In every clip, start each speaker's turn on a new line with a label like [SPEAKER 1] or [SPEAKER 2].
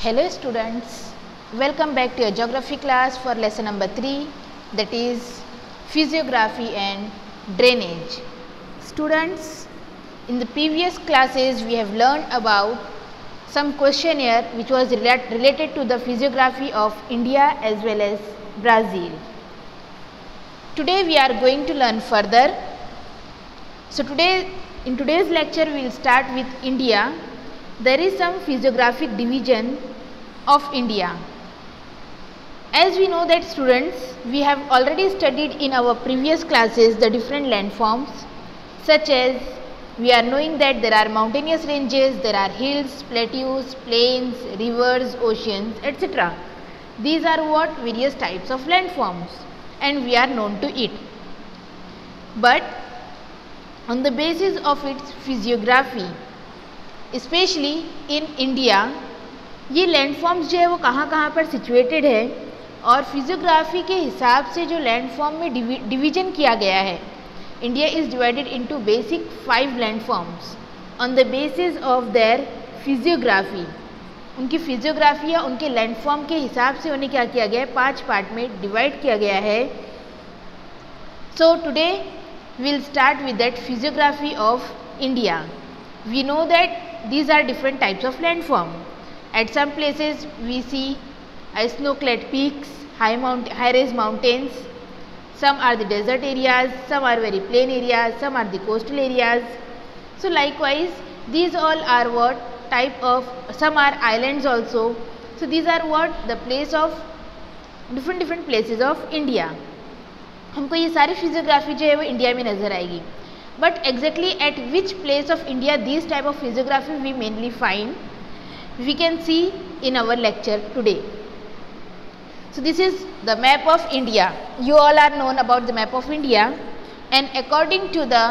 [SPEAKER 1] Hello students, welcome back to your geography class for lesson number 3, that is physiography and drainage. Students, in the previous classes we have learned about some questionnaire which was related to the physiography of India as well as Brazil. Today we are going to learn further. So in today's lecture we will start with India. There is some physiographic division of India. As we know that students, we have already studied in our previous classes the different landforms, such as we are knowing that there are mountainous ranges, there are hills, plateaus, plains, rivers, oceans, etc. These are what various types of landforms and we are known to it. But on the basis of its physiography, specially in India, ये landforms जो है वो कहाँ पर situated है और physiography के हिसाब से जो लैंडफॉर्म में डिवीजन किया गया है. India is divided into basic 5 landforms on the basis of their physiography. उनकी फिजियोग्राफी या उनके लैंडफॉर्म के हिसाब से उन्हें क्या किया गया है, 5 पार्ट में डिवाइड किया गया है. So today we'll start with that physiography of India. We know that these are different types of landform. At some places we see snow-clad peaks, high-rise mountains. Some are the desert areas, some are very plain areas, some are the coastal areas. So likewise, these all are what type of, some are islands also. So these are what the place of different places of India. हमको ये सारी physiography जो है वो India में नज़र आएगी. But exactly at which place of India these type of physiography we mainly find, we can see in our lecture today. So this is the map of India. You all are known about the map of India, and according to the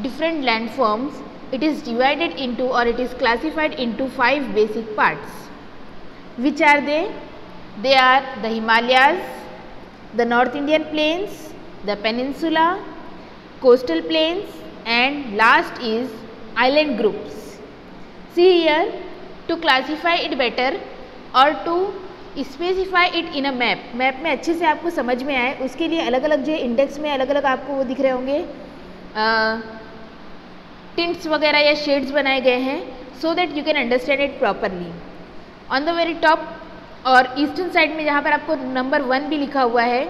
[SPEAKER 1] different landforms, it is divided into, or it is classified into 5 basic parts. Which are they? They are the Himalayas, the North Indian plains, the peninsula, coastal plains, and last is island groups. See here, to classify it better or to specify it in a map. Map में अच्छे से आपको समझ में आए उसके लिए अलग अलग जो इंडेक्स में अलग अलग आपको वो दिख रहे होंगे टिंट्स वगैरह या शेड्स बनाए गए हैं, so that you can understand it properly. On the very top और ईस्टर्न साइड में जहाँ पर आपको नंबर 1 भी लिखा हुआ है,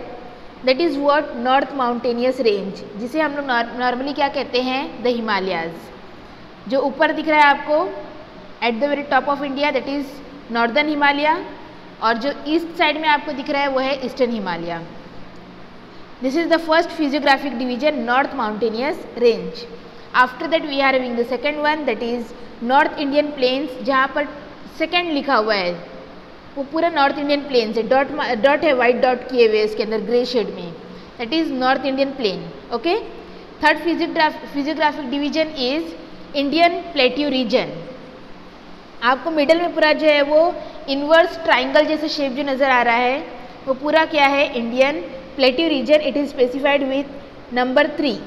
[SPEAKER 1] that is what north mountainous range, जिसे हम लोग नॉर्मली क्या कहते हैं, द हिमालयाज़. जो ऊपर दिख रहा है आपको at the very top of India, that is northern Himalaya, और जो ईस्ट साइड में आपको दिख रहा है वो है eastern Himalaya. This is the first physiographic division, north mountainous range. After that we are having the second one, that is north Indian plains. जहाँ पर सेकेंड लिखा हुआ है वो पूरा नॉर्थ इंडियन प्लेन्स है, डॉट है, वाइट डॉट किए हुए इसके अंदर ग्रे शेड में, that is north Indian plain. Okay. Third physiographic division is Indian plateau region. आपको मिडल में पूरा जो है वो इनवर्स ट्राइंगल जैसे शेप जो नज़र आ रहा है वो पूरा क्या है, Indian plateau region. It is specified with number 3.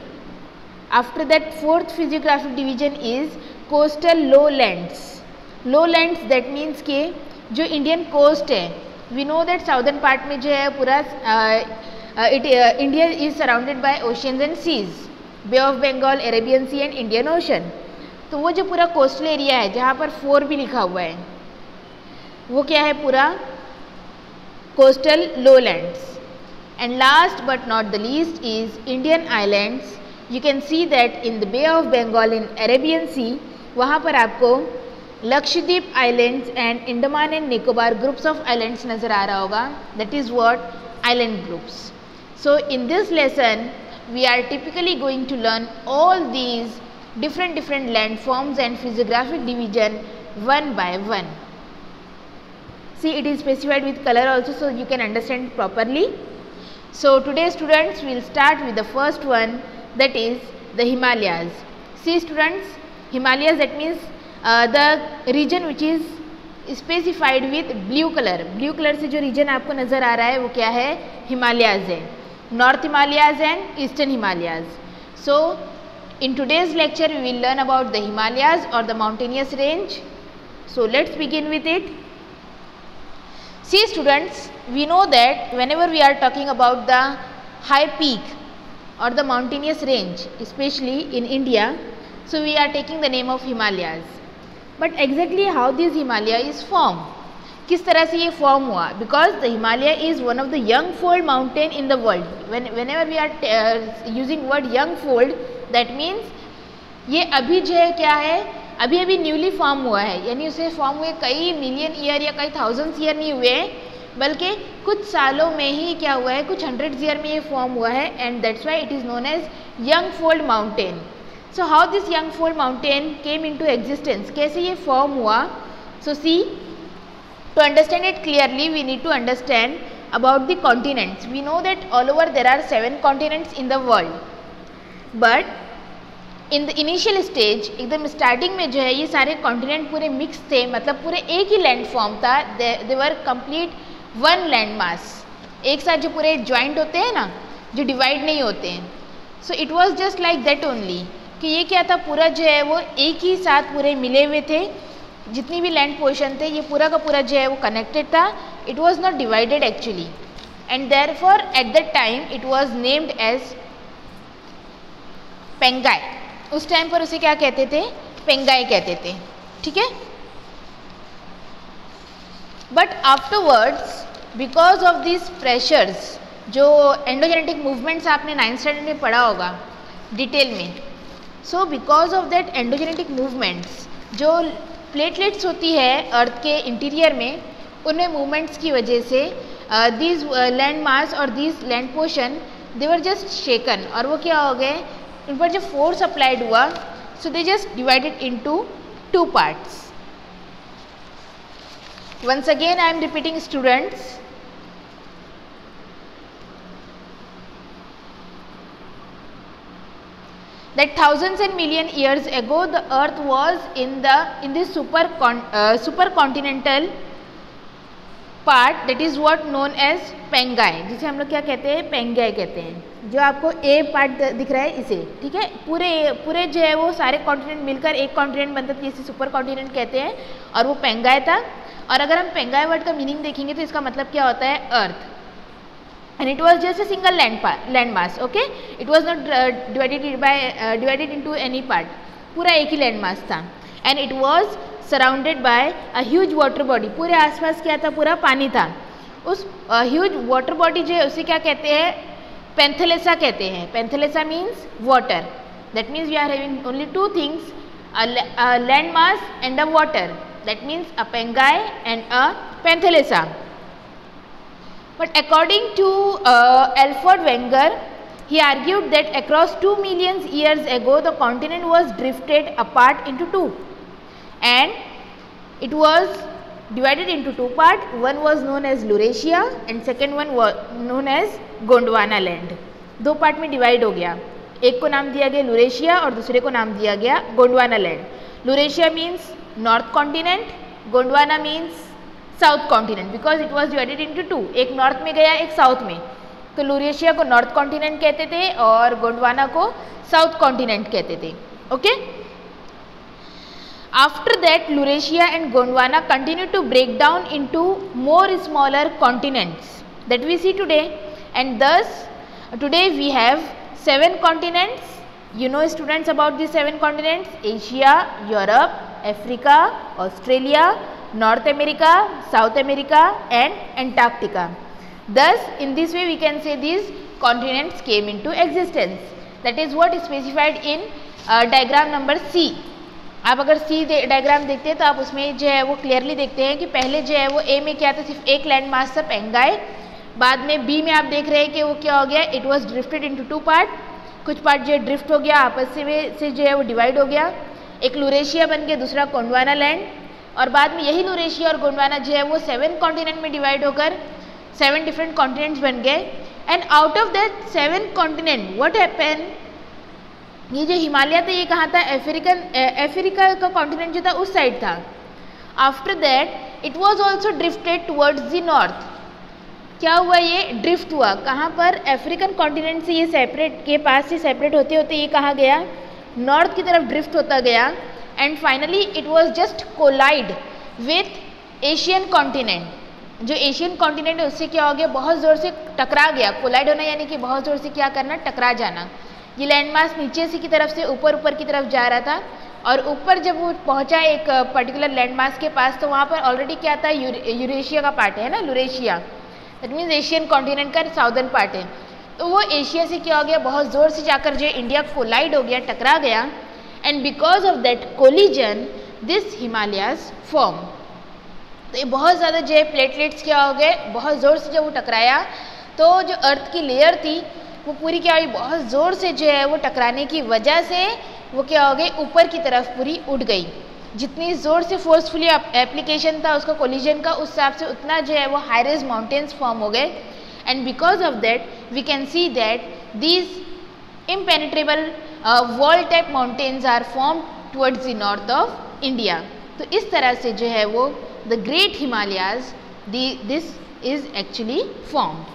[SPEAKER 1] After that fourth physiographic division is coastal low lands. Low lands that means के जो इंडियन कोस्ट है, we know that southern part में जो है पूरा India is surrounded by oceans and seas, bay of Bengal, Arabian sea and Indian ocean. तो वो जो पूरा कोस्टल एरिया है जहाँ पर 4 भी लिखा हुआ है वो क्या है, पूरा coastal low lands. And last but not the least is Indian islands. You can see that in the Bay of Bengal, in Arabian Sea, वहाँ पर आपको Lakshadweep islands and Andaman and Nicobar groups of islands नज़र आ रहा होगा, that is what island groups. So in this lesson we are typically going to learn all these different landforms and physiographic division one by one. See, it is specified with color also, so you can understand properly. So today students will start with the first one, that is the Himalayas. See students, Himalayas, that means the region which is specified with blue color. Blue color से जो region आपको नज़र आ रहा है वो क्या है, Himalayas है. North Himalayas and Eastern Himalayas. So in today's lecture we will learn about the Himalayas or the mountainous range. So let's begin with it. See students, we know that whenever we are talking about the high peak or the mountainous range, especially in India, so we are taking the name of Himalayas. But exactly how this Himalaya is formed? किस तरह से ये form हुआ? Because the Himalaya is one of the young fold mountain in the world. Whenever we are using word young fold, that means ये अभी जो है क्या है, अभी अभी न्यूली फॉर्म हुआ है, यानी उसे फॉर्म हुए कई मिलियन ईयर या कई थाउजेंड्स ईयर नहीं हुए, बल्कि कुछ सालों में ही क्या हुआ है, कुछ हंड्रेड्स ईयर में ये फॉर्म हुआ है. And that's why it is known as young fold mountain. So how this young fold mountain came into existence, कैसे ये फॉर्म हुआ? So see, to understand it clearly we need to understand about the continents. We know that all over there are 7 continents in the world, but in the initial stage एकदम starting में जो है ये सारे continent पूरे mix थे, मतलब पूरे एक ही लैंड फॉर्म था. दे वर कंप्लीट वन लैंड मास, एक साथ जो पूरे ज्वाइंट होते हैं ना, जो डिवाइड नहीं होते हैं. So it was just like that only, कि ये क्या था, पूरा जो है वो एक ही साथ पूरे मिले हुए थे. जितनी भी लैंड पोर्शन थे ये पूरा का पूरा जो है वो कनेक्टेड था. It was not divided actually, and therefore at that time it was named as Pangaea. उस टाइम पर उसे क्या कहते थे? पेंगाई कहते थे. ठीक है. But afterwards because of this pressures, जो एंडोजेनेटिक मूवमेंट्स आपने 9th स्टैंडर्ड में पढ़ा होगा डिटेल में, so because of that endogenetic movements, जो प्लेटलेट्स होती है अर्थ के इंटीरियर में, उनमें मूवमेंट्स की वजह से दीज लैंड मास और these land portion they were just shaken, और वो क्या हो गए, उन पर जो फोर्स अप्लाइड हुआ, so they just divided into 2 parts. Once again I am repeating students, that thousands and million years ago the earth was in this supercontinental part, that is what known as पेंगाई, जिसे हम लोग क्या कहते हैं, पेंगाई कहते हैं. जो आपको ए पार्ट दिख रहा है इसे, ठीक है, पूरे जो है वो सारे कॉन्टिनेंट मिलकर एक कॉन्टिनेंट बनता था, जिसे सुपर कॉन्टिनेंट कहते हैं, और वो पेंगाई था. और अगर हम पेंगाई वर्ड का मीनिंग देखेंगे तो इसका मतलब क्या होता है, अर्थ. And it was just a single land mass. Okay, it was not divided into any part. पूरा एक ही लैंड मास था. And it was surrounded by a huge water body. पूरे आसपास क्या था, पूरा पानी था. उस huge water body जो है उसे क्या कहते हैं, पेंथेलेसा कहते हैं. पेंथेलेसा means water. That means we are having only 2 things, a land mass and a water. That means a pengai and a penthilessa. But according to Alfred Wenger, he argued that across 2 million years ago the continent was drifted apart into 2, and it was divided into 2 parts. One was known as Laurasia and second one was known as Gondwana land. 2 part में divide हो गया, एक को नाम दिया गया लुरेशिया और दूसरे को नाम दिया गया Gondwana land. Laurasia means north continent, Gondwana means south continent, because it was divided into 2, एक नॉर्थ में गया एक साउथ में. तो लुरेशिया को नॉर्थ कॉन्टिनेंट कहते थे और गोंडवाना को साउथ कॉन्टिनेंट कहते थे. Okay. After that Laurasia and Gondwana continue to break down into more smaller continents that we see today, and thus today we have 7 continents. You know students about these 7 continents: Asia, Europe, Africa, Australia, North America, South America and Antarctica. Thus in this way we can say these continents came into existence. That is what is specified in diagram number C. आप अगर C diagram देखते हैं तो आप उसमें जो है वो क्लियरली देखते हैं कि पहले जो है वो A में क्या था, सिर्फ एक लैंड मास था पेंगाई. बाद में B में आप देख रहे हैं कि वो क्या हो गया, it was drifted into 2 part. कुछ पार्ट जो है ड्रिफ्ट हो गया, आपस से जो है वो डिवाइड हो गया. एक लुरेशिया बन गया, दूसरा गोंडवाना लैंड, और बाद में यही लुरेशिया और गोंडवाना जो है वो 7 कॉन्टिनेंट में डिवाइड होकर 7 डिफरेंट कॉन्टिनेंट्स बन गए. And out of that 7 continent what happen, ये जो हिमालय था ये कहाँ था, अफ्रीका का कॉन्टिनेंट जो था उस साइड था. After that it was also drifted towards the north. क्या हुआ, ये ड्रिफ्ट हुआ कहाँ पर, अफ्रीकन कॉन्टिनेंट से ये सेपरेट के पास से सेपरेट होते होते ये कहाँ गया, नॉर्थ की तरफ ड्रिफ्ट होता गया. And finally it was just collide with Asian continent. जो एशियन कॉन्टिनेंट है उससे क्या हो गया, बहुत ज़ोर से टकरा गया। कोलाइड होना यानी कि बहुत ज़ोर से क्या करना, टकरा जाना। ये लैंडमास नीचे से की तरफ से ऊपर की तरफ जा रहा था और ऊपर जब वो पहुंचा एक पर्टिकुलर लैंडमास के पास तो वहाँ पर ऑलरेडी क्या था, यूरेशिया का पार्ट है ना, Eurasia, that means Asian continent का साउदर्न पार्ट है। तो वो एशिया से क्या हो गया, बहुत ज़ोर से जाकर जो इंडिया कोलाइड हो गया, टकरा गया। And because of that collision this Himalayas form. तो ये बहुत ज़्यादा जो है प्लेटलेट्स क्या हो गए, बहुत ज़ोर से जब वो टकराया तो जो अर्थ की लेयर थी वो पूरी क्या हुई, बहुत ज़ोर से जो है वो टकराने की वजह से वो क्या हो गई, ऊपर की तरफ पूरी उठ गई। जितनी ज़ोर से फोर्सफुली एप्लीकेशन था उसका कोलिजन का, उस हिसाब से उतना जो है वो हाई रेज माउंटेन्स फॉर्म हो गए। And because of that we can see that these impenetrable wall type mountains are form towards the north of India. तो इस तरह से जो है वो the great Himalayas this is actually formed.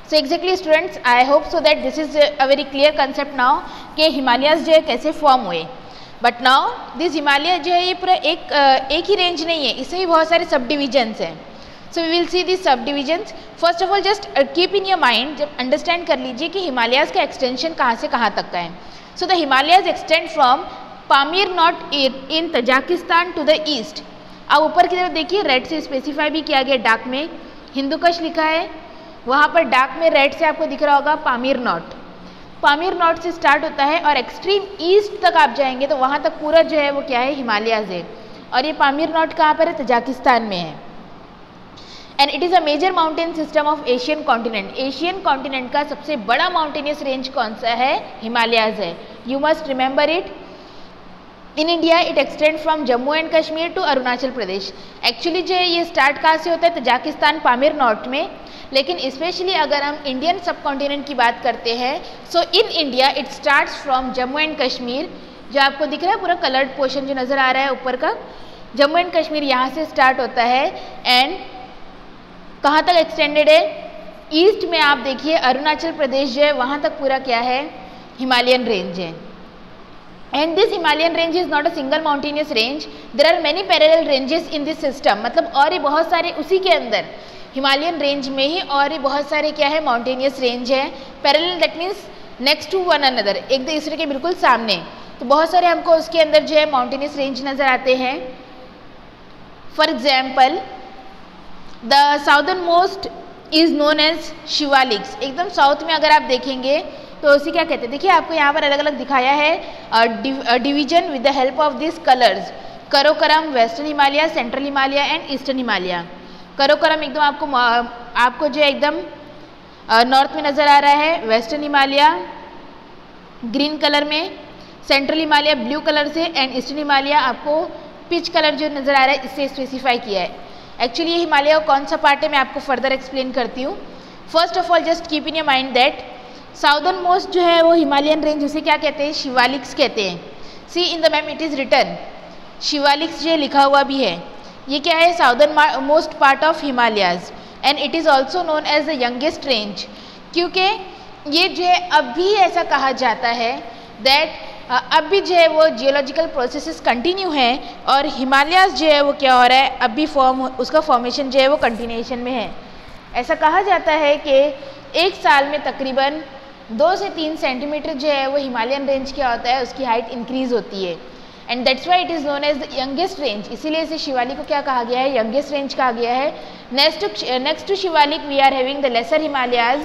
[SPEAKER 1] So exactly students, I hope so that this is a very clear concept now कि हिमालयाज जो है कैसे फॉर्म हुए। बट नाउ दिस हिमालय जो है ये पूरा एक ही रेंज नहीं है, इसमें भी बहुत सारे सब डिविजन्स हैं। So we will see this subdivisions. First of all just keep in your mind, जब अंडरस्टैंड कर लीजिए कि हिमालयाज का एक्सटेंशन कहाँ से कहाँ तक का है। So the Himalayas extend from Pamir knot in Tajikistan to the east. अब ऊपर की तरफ देखिए रेड से स्पेसिफाई भी किया गया, डार्क में हिंदुकुश लिखा है, वहाँ पर डार्क में रेड से आपको दिख रहा होगा पामीर नॉट। पामीर नॉट से स्टार्ट होता है और एक्सट्रीम ईस्ट तक आप जाएंगे तो वहाँ तक पूरा जो है वो क्या है, हिमालयाज है। और ये पामीर नॉट कहाँ पर है, तजाकिस्तान में है। And it is a major mountain system of Asian continent. Asian continent का सबसे बड़ा माउंटेनियस रेंज कौन सा है, हिमालयाज है। You must remember it. In India it extend from Jammu and Kashmir to Arunachal Pradesh. Actually जो है ये स्टार्ट कहाँ से होता है, तजाकिस्तान पामीर नॉट में, लेकिन स्पेशली अगर हम इंडियन सब कॉन्टिनेंट की बात करते हैं so in India it starts from Jammu and Kashmir. जो आपको दिख रहा है पूरा कलर्ड पोर्शन जो नज़र आ रहा है ऊपर का, जम्मू एंड कश्मीर यहाँ से स्टार्ट होता है एंड कहाँ तक एक्सटेंडेड है, ईस्ट में आप देखिए अरुणाचल प्रदेश जो है वहाँ तक पूरा क्या है, हिमालयन रेंज है। And this Himalayan range is not a single mountainous range, there are many parallel ranges in this system. मतलब और ये बहुत सारे उसी के अंदर हिमालयन रेंज में ही और ये बहुत सारे क्या है, माउंटेनियस रेंज है। Parallel that means next to one another, एक दूसरे के बिल्कुल सामने। तो बहुत सारे हमको उसके अंदर जो है माउंटेनियस रेंज नज़र आते हैं। For example the southern most is known as Shivaliks. एकदम साउथ में अगर आप देखेंगे तो उसे क्या कहते हैं, देखिए आपको यहाँ पर अलग अलग दिखाया है division with the help of this colours. Karakoram, western Himalaya, central Himalaya and eastern Himalaya. Karakoram एकदम आपको जो है एकदम नॉर्थ में नज़र आ रहा है, वेस्टर्न हिमालय ग्रीन कलर में, सेंट्रल हिमालय ब्लू कलर से एंड ईस्टर्न हिमालय आपको पिच कलर जो नज़र आ रहा है इससे स्पेसिफाई किया है। एक्चुअली ये हिमालय का कौन सा पार्ट है मैं आपको फर्दर एक्सप्लेन करती हूँ। First of all just keep in your mind that southern most जो है वो हिमालयन रेंज उसे क्या कहते हैं, शिवालिक्स कहते हैं। See in the map it is written, Shivaliks जो लिखा हुआ भी है। ये क्या है, southern most part of Himalayas and it is also known as the youngest range. क्योंकि ये जो है अब भी ऐसा कहा जाता है दैट अब भी जो है वो जियोलॉजिकल प्रोसेसेस कंटिन्यू हैं और हिमालयाज जो है वो क्या हो रहा है, अब भी उसका फॉर्मेशन जो है वो कंटिन्यूएशन में है। ऐसा कहा जाता है कि एक साल में तकरीबन 2 से 3 सेंटीमीटर जो है वो हिमालयन रेंज क्या होता है, उसकी हाइट इंक्रीज होती है and that's why it is known as the youngest range. इसीलिए इसे शिवालिक को क्या कहा गया है, यंगेस्ट रेंज कहा गया है। Next to Shivalik we are having the lesser Himalayas,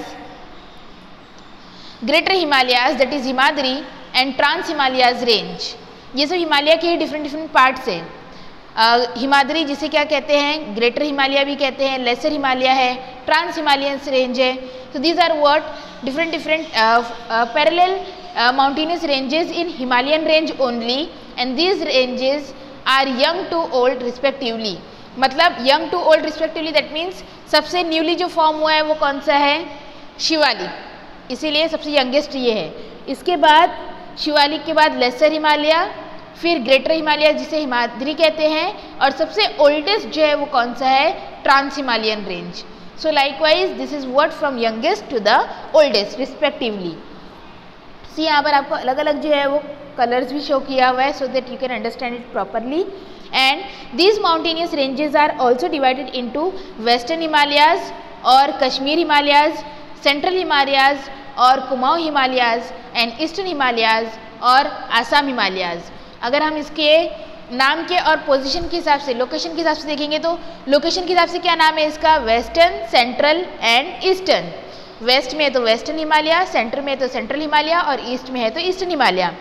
[SPEAKER 1] greater Himalayas that is Himadri and trans Himalayas range. ये सब हिमालय के डिफरेंट पार्ट्स हैं। हिमाद्री जिसे क्या कहते हैं, ग्रेटर हिमालय भी कहते हैं, लेसर हिमालय है, ट्रांस हिमालयन रेंज है। So these are what different parallel mountainous ranges in Himalayan range only and these ranges are young to old respectively। मतलब young to old respectively that means सबसे newly जो form हुआ है वो कौन सा है, शिवालिक, इसीलिए सबसे यंगेस्ट ये है। इसके बाद शिवालिक के बाद लेसर हिमालय, फिर ग्रेटर हिमालय जिसे हिमाद्री कहते हैं और सबसे ओल्डेस्ट जो है वो कौन सा है, trans Himalayan range. So likewise this is what from youngest to the oldest respectively। See यहाँ पर आपको अलग अलग जो है वो कलर्स भी शो किया हुआ है so that you can understand it properly। and these mountainous ranges are also divided into western Himalayas और कश्मीर हिमालयाज, सेंट्रल हिमालयाज और Kumaon Himalayas and eastern Himalayas और आसाम हिमालयाज। अगर हम इसके नाम के और पोजीशन के हिसाब से, लोकेशन के हिसाब से देखेंगे तो लोकेशन के हिसाब से क्या नाम है इसका, western, central and eastern. West में है तो वेस्टर्न हिमालय, सेंटर में है तो सेंट्रल हिमालय और ईस्ट में है तो ईस्टर्न हिमालय।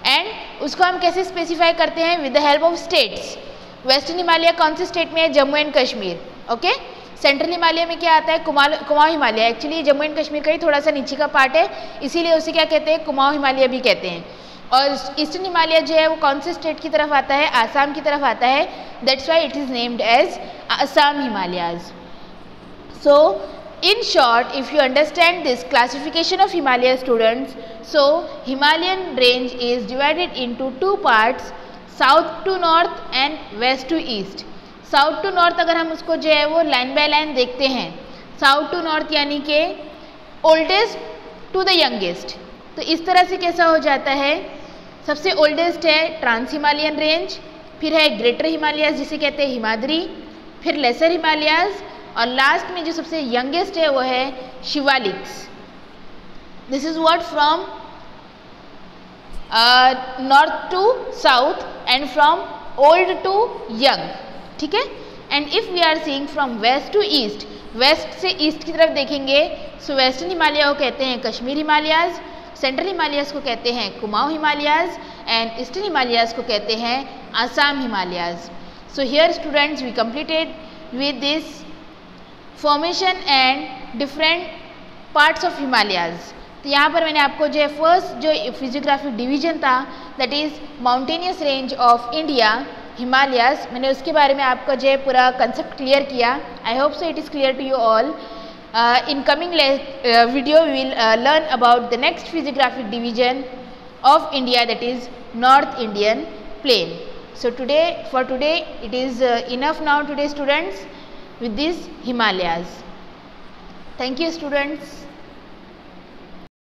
[SPEAKER 1] एंड उसको हम कैसे स्पेसिफाई करते हैं, with the help of states. Western Himalaya कौन से स्टेट में है, Jammu and Kashmir, okay. Central Himalaya में क्या आता है, कुमाऊं हिमालय। एक्चुअली जम्मू एंड कश्मीर का ही थोड़ा सा नीचे का पार्ट है, इसीलिए उसे क्या कहते हैं, कुमाऊं हिमालय भी कहते हैं। और ईस्टर्न हिमालय जो है वो कौन से स्टेट की तरफ आता है, आसाम की तरफ आता है, that's why it is named as Assam Himalayas. So in short, if you understand this classification of Himalaya students, so Himalayan range is divided into two parts, south to north and west to east. South to north अगर हम उसको जो है वो line by line देखते हैं, south to north यानी कि ओल्डेस्ट टू द यंगेस्ट, तो इस तरह से कैसा हो जाता है, सबसे ओल्डेस्ट है ट्रांस हिमालयन रेंज, फिर है ग्रेटर हिमालयाज जिसे कहते हैं हिमाद्री, फिर लेसर हिमालयाज और लास्ट में जो सबसे यंगेस्ट है वो है Shivaliks. This is what from north to south and from old to young, ठीक है। And if we are seeing from west to east, west से ईस्ट की तरफ देखेंगे, सो वेस्टर्न हिमालय को कहते हैं कश्मीर हिमालयाज, सेंट्रल हिमालयाज को कहते हैं Kumaon Himalayas and eastern Himalayas को कहते हैं Assam Himalayas. So here students we completed with this formation and different parts of Himalayas. तो यहाँ पर मैंने आपको जो है फर्स्ट जो फिजियोग्राफिक डिवीजन था, that is mountainous range of India Himalayas, मैंने उसके बारे में आपका जो है पूरा कंसेप्ट क्लियर किया। I hope so it is clear to you all. In coming video we will learn about the next physiographic division of India, that is North Indian Plain. So for today it is enough now today students with these Himalayas. Thank you students.